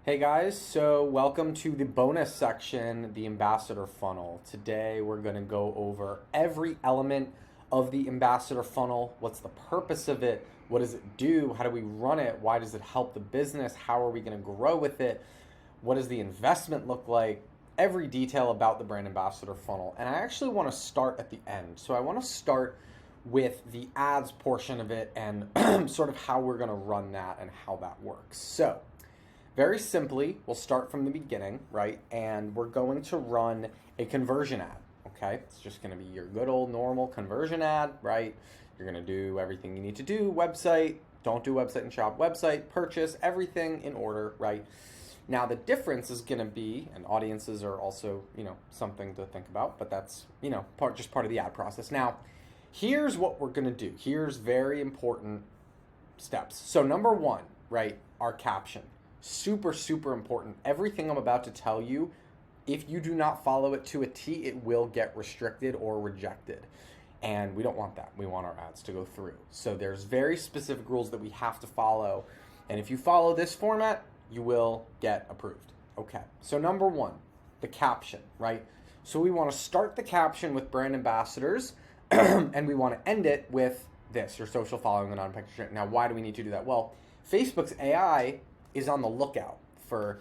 Hey guys, so welcome to the bonus section, the ambassador funnel. Today we're going to go over every element of the ambassador funnel. What's the purpose of it? What does it do? How do we run it? Why does it help the business? How are we going to grow with it? What does the investment look like? Every detail about the brand ambassador funnel. And I actually want to start at the end. So I want to start with the ads portion of it and sort of how we're going to run that and how that works. So very simply, we'll start from the beginning, right? And we're going to run a conversion ad, okay? It's just going to be your good old normal conversion ad, right? You're going to do everything you need to do, website, don't do website and shop, website, purchase, everything in order, right? Now, the difference is going to be, and audiences are also, something to think about, but that's, just part of the ad process. Now, here's what we're going to do. Here's very important steps. So number one, right, our caption. Super, super important. Everything I'm about to tell you, if you do not follow it to a T, it will get restricted or rejected. And we don't want that. We want our ads to go through. So there's very specific rules that we have to follow. And if you follow this format, you will get approved. Okay, so number one, the caption, right? So we want to start the caption with brand ambassadors and we want to end it with this, your social following and on-picture. Now, why do we need to do that? Well, Facebook's AI is on the lookout for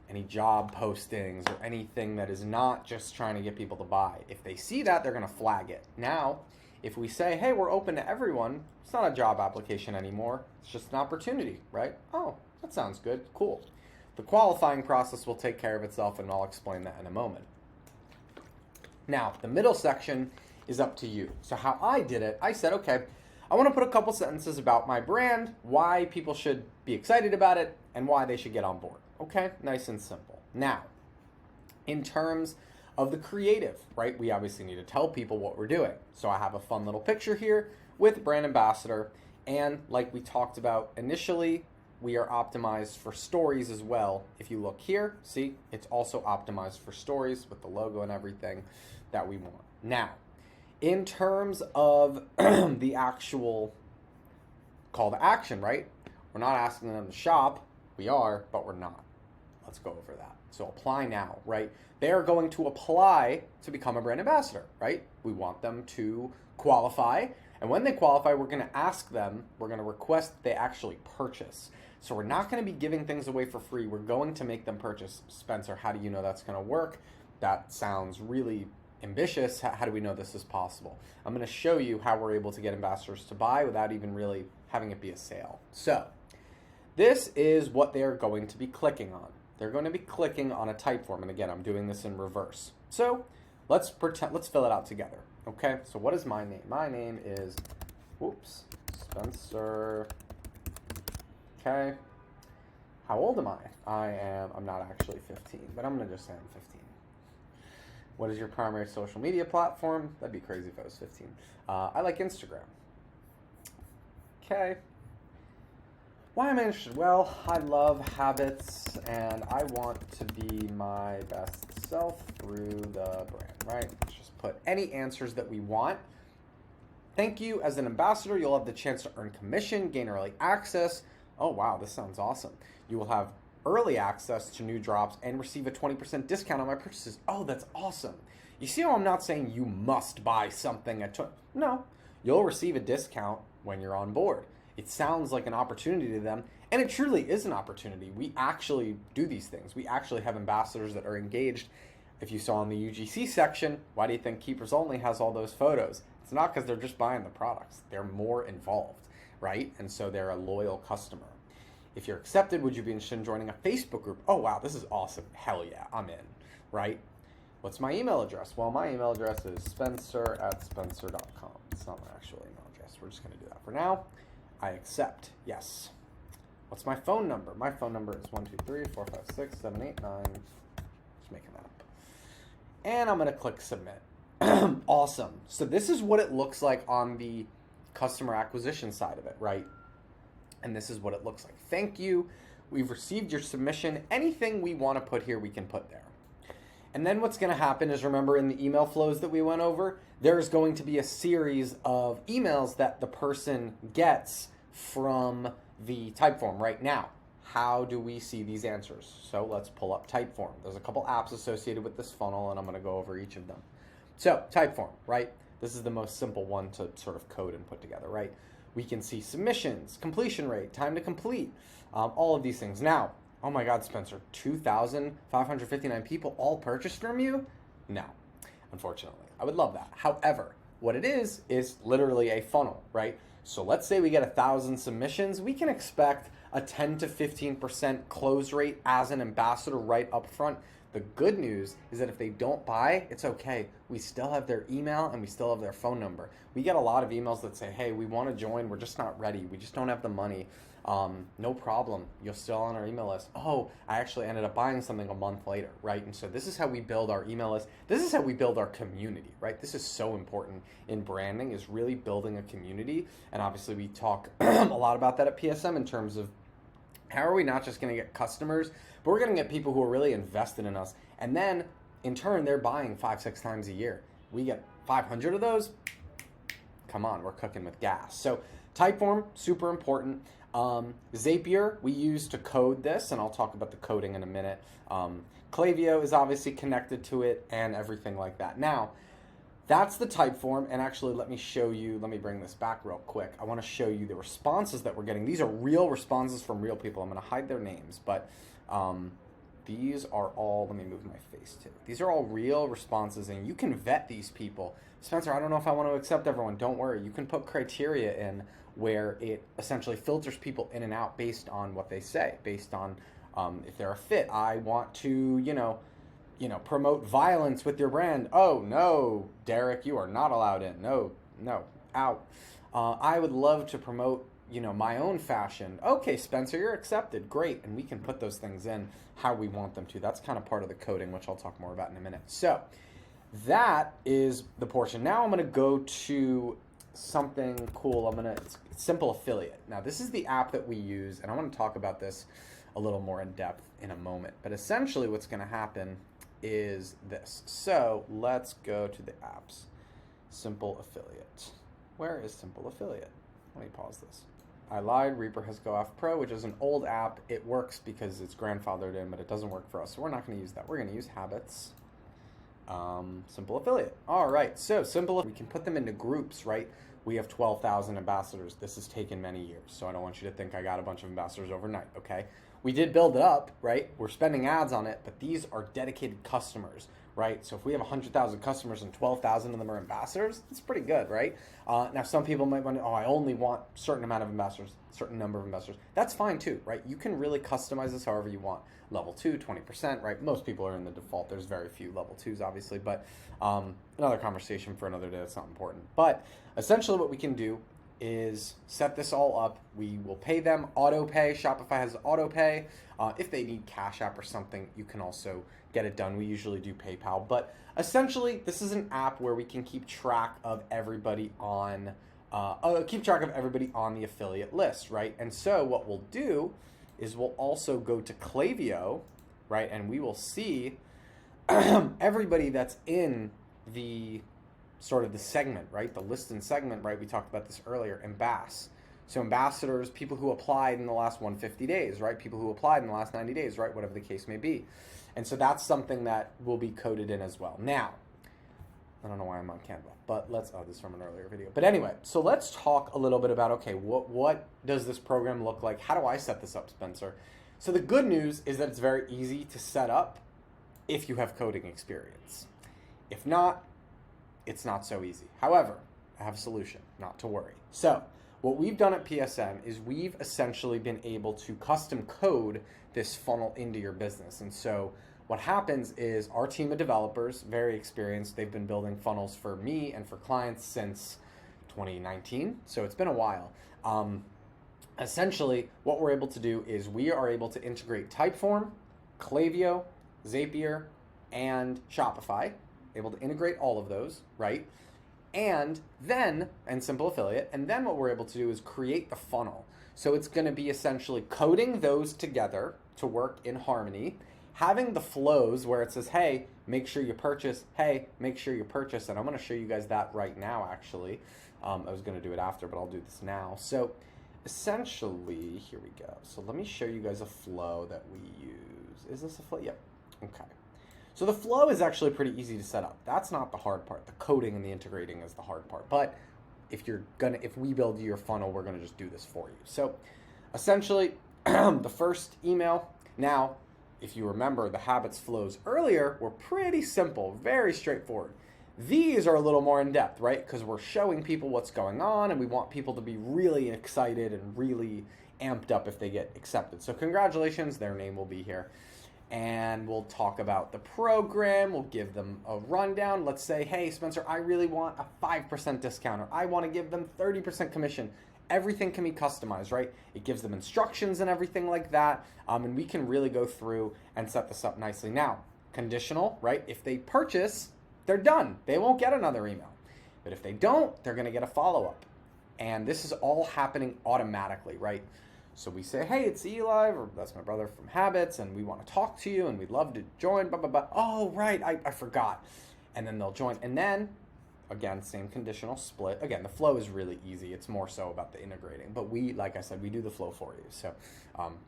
any job postings or anything that is not just trying to get people to buy. If they see that, they're going to flag it. Now, if we say, hey, we're open to everyone, it's not a job application anymore. It's just an opportunity, right? Oh, that sounds good. Cool. The qualifying process will take care of itself, and I'll explain that in a moment. Now, the middle section is up to you. So how I did it, I said, okay, I want to put a couple sentences about my brand, why people should be excited about it, and why they should get on board. Okay, nice and simple. Now, in terms of the creative, right, we obviously need to tell people what we're doing. So I have a fun little picture here with brand ambassador, and like we talked about initially, we are optimized for stories as well. If you look here, see, it's also optimized for stories with the logo and everything that we want. Now, in terms of the actual call to action, right? We're not asking them to shop. We are, but we're not. Let's go over that. So apply now, right? They are going to apply to become a brand ambassador, right? We want them to qualify. And when they qualify, we're going to ask them, we're going to request that they actually purchase. So we're not going to be giving things away for free. We're going to make them purchase. Spencer, how do you know that's going to work? That sounds really ambitious. How do we know this is possible? I'm going to show you how we're able to get ambassadors to buy without even really having it be a sale. So this is what they are going to be clicking on. They're going to be clicking on a type form. And again, I'm doing this in reverse. So let's fill it out together. Okay, so what is my name? My name is, Spencer. Okay. How old am I? I'm not actually 15, but I'm going to just say I'm 15. What is your primary social media platform? That'd be crazy if I was 15. I like Instagram. Okay. Why am I interested? Well, I love habits and I want to be my best self through the brand, right? Let's just put any answers that we want. Thank you. As an ambassador, you'll have the chance to earn commission, gain early access. Oh, wow, this sounds awesome. You will have early access to new drops and receive a 20% discount on my purchases. Oh, that's awesome. You see how I'm not saying you must buy something at No, you'll receive a discount when you're on board. It sounds like an opportunity to them, and it truly is an opportunity. We actually do these things. We actually have ambassadors that are engaged. If you saw in the UGC section, why do you think Keepers Only has all those photos? It's not because they're just buying the products. They're more involved, right? And so they're a loyal customer. If you're accepted, would you be interested in joining a Facebook group? Oh, wow, this is awesome. Hell yeah, I'm in, right? What's my email address? Well, my email address is spencer@spencer.com. It's not my actual email address. We're just going to do that for now. I accept. Yes. What's my phone number? My phone number is 123-456-789. Just making that up. And I'm going to click submit. Awesome. So this is what it looks like on the customer acquisition side of it, right? And this is what it looks like. Thank you. We've received your submission. Anything we want to put here, we can put there. And then what's going to happen is, remember in the email flows that we went over, there's going to be a series of emails that the person gets from the type form right now. how do we see these answers? So let's pull up Typeform. There's a couple apps associated with this funnel, and I'm going to go over each of them. So Typeform, right? This is the most simple one to sort of code and put together, right? We can see submissions, completion rate, time to complete, all of these things. Now, oh my God, Spencer, 2,559 people all purchased from you? No, unfortunately. I would love that. However, what it is literally a funnel, right? So let's say we get 1,000 submissions. We can expect a 10 to 15% close rate as an ambassador right up front. The good news is that if they don't buy, it's okay. We still have their email and we still have their phone number. We get a lot of emails that say, hey, we want to join. We're just not ready. We just don't have the money. No problem. You're still on our email list. Oh, I actually ended up buying something a month later, right? And so this is how we build our email list. This is how we build our community, right? This is so important in branding, is really building a community. And obviously we talk a lot about that at PSM in terms of how are we not just going to get customers, but we're going to get people who are really invested in us. And then in turn, they're buying 5-6 times a year. We get 500 of those. Come on, we're cooking with gas. So Typeform, super important. Zapier, we use to code this, and I'll talk about the coding in a minute. Klaviyo is obviously connected to it and everything like that. Now, that's the Typeform, and actually let me show you, let me bring this back real quick. I want to show you the responses that we're getting. These are real responses from real people. I'm going to hide their names, but these are all, let me move my face too. These are all real responses, and you can vet these people. Spencer, I don't know if I want to accept everyone. Don't worry. You can put criteria in where it essentially filters people in and out based on what they say, based on if they're a fit. I want to, promote violence with your brand. Oh, no, Derek, you are not allowed in. No, out. I would love to promote, my own fashion. Okay, Spencer, you're accepted. Great. And we can put those things in how we want them to. That's kind of part of the coding, which I'll talk more about in a minute. So that is the portion. Now I'm going to go to something cool. It's Simple Affiliate. Now, this is the app that we use, and I want to talk about this a little more in depth in a moment. But essentially what's going to happen is this. So let's go to the apps. Simple Affiliate. Where is Simple Affiliate? Let me pause this. I lied. Reaper has Go Off Pro, which is an old app. It works because it's grandfathered in, but it doesn't work for us. So we're not going to use that. We're going to use Habits. Simple Affiliate. All right. So we can put them into groups, right? We have 12,000 ambassadors. This has taken many years. So I don't want you to think I got a bunch of ambassadors overnight. Okay. We did build it up, right? We're spending ads on it, but these are dedicated customers, right? So if we have 100,000 customers and 12,000 of them are ambassadors, that's pretty good, right? Now, some people might want to, I only want a certain amount of ambassadors, certain number of ambassadors. That's fine too, right? You can really customize this however you want. Level 2, 20%, right? Most people are in the default. There's very few level 2s, obviously, but another conversation for another day. That's not important. But essentially what we can do is set this all up. We will pay them auto pay. Shopify has auto pay. If they need Cash App or something, you can also get it done. We usually do PayPal, but essentially this is an app where we can keep track of everybody on the affiliate list, right? And so what we'll do is we'll also go to Klaviyo, right? And we will see everybody that's in the sort of the segment, right? The list and segment, right? We talked about this earlier, So ambassadors, people who applied in the last 150 days, right? People who applied in the last 90 days, right? Whatever the case may be. And so that's something that will be coded in as well. Now, I don't know why I'm on Canva, but this is from an earlier video. But anyway, so let's talk a little bit about, okay, what does this program look like? How do I set this up, Spencer? So the good news is that it's very easy to set up if you have coding experience. If not, it's not so easy. However, I have a solution, not to worry. So what we've done at PSM is we've essentially been able to custom code this funnel into your business. And so what happens is our team of developers, very experienced, they've been building funnels for me and for clients since 2019. So it's been a while. Essentially, what we're able to do is we are able to integrate Typeform, Klaviyo, Zapier, and Shopify, able to integrate all of those, right? And Simple Affiliate. And then what we're able to do is create the funnel. So it's going to be essentially coding those together to work in harmony, having the flows where it says, hey, make sure you purchase. Hey, make sure you purchase. And I'm going to show you guys that right now, actually. I was going to do it after, but I'll do this now. So essentially, here we go. So let me show you guys a flow that we use. Is this a flow? Yep. Okay. So the flow is actually pretty easy to set up. That's not the hard part. The coding and the integrating is the hard part. But if we build your funnel, we're gonna just do this for you. So essentially, the first email. Now, if you remember, the habits flows earlier were pretty simple, very straightforward. These are a little more in depth, right? Because we're showing people what's going on and we want people to be really excited and really amped up if they get accepted. So congratulations, their name will be here. And we'll talk about the program. We'll give them a rundown. Let's say, hey, Spencer, I really want a 5% discount, or I want to give them 30% commission. Everything can be customized, right? It gives them instructions and everything like that. And we can really go through and set this up nicely. Now, conditional, right? If they purchase, they're done. They won't get another email. But if they don't, they're going to get a follow-up. And this is all happening automatically, right? So we say, hey, it's Eli, or that's my brother from Habits, and we want to talk to you, and we'd love to join, blah, blah, blah. Oh, right, I forgot. And then they'll join. And then, again, same conditional split. Again, the flow is really easy. It's more so about the integrating. But we, like I said, we do the flow for you. So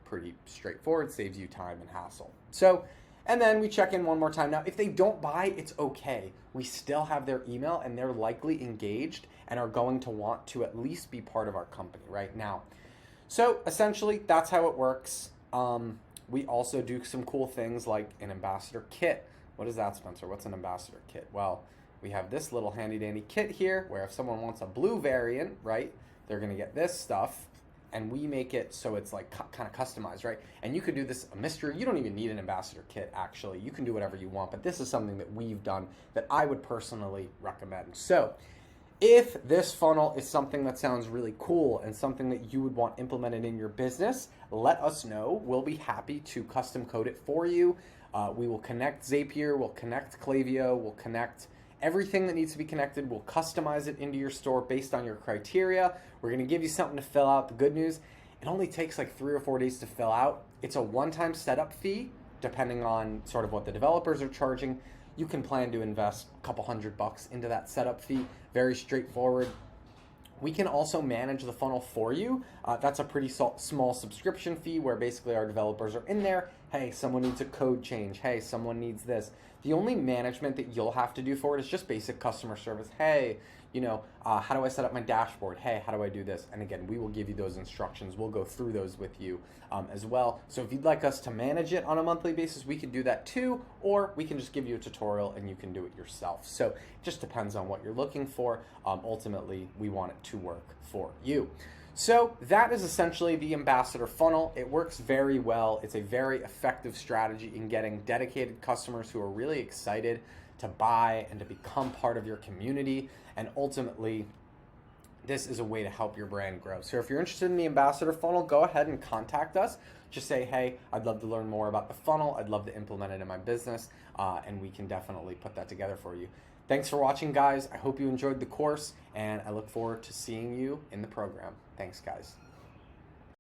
pretty straightforward, saves you time and hassle. So, and then we check in one more time. Now, if they don't buy, it's okay. We still have their email, and they're likely engaged and are going to want to at least be part of our company right now. So essentially, that's how it works. We also do some cool things like an ambassador kit. What is that, Spencer? What's an ambassador kit? Well, we have this little handy dandy kit here where if someone wants a blue variant, right, they're going to get this stuff. And we make it so it's like kind of customized, right? And you could do this a mystery. You don't even need an ambassador kit, actually. You can do whatever you want. But this is something that we've done that I would personally recommend. So if this funnel is something that sounds really cool and something that you would want implemented in your business, let us know. We'll be happy to custom code it for you. We will connect Zapier, we'll connect Klaviyo, we'll connect everything that needs to be connected. We'll customize it into your store based on your criteria. We're going to give you something to fill out. The good news, it only takes like 3 or 4 days to fill out. It's a one-time setup fee, depending on sort of what the developers are charging. You can plan to invest a couple $100 into that setup fee. Very straightforward. We can also manage the funnel for you. That's a pretty small subscription fee where basically our developers are in there. Hey, someone needs a code change. Hey, someone needs this. The only management that you'll have to do for it is just basic customer service. Hey, how do I set up my dashboard? Hey, how do I do this? And again, we will give you those instructions. We'll go through those with you as well. So if you'd like us to manage it on a monthly basis, we can do that too, or we can just give you a tutorial and you can do it yourself. So it just depends on what you're looking for. Ultimately, we want it to work for you. So that is essentially the ambassador funnel. It works very well. It's a very effective strategy in getting dedicated customers who are really excited to buy and to become part of your community. And ultimately, this is a way to help your brand grow. So if you're interested in the ambassador funnel, go ahead and contact us. Just say, hey, I'd love to learn more about the funnel. I'd love to implement it in my business. And we can definitely put that together for you. Thanks for watching, guys. I hope you enjoyed the course, and I look forward to seeing you in the program. Thanks, guys.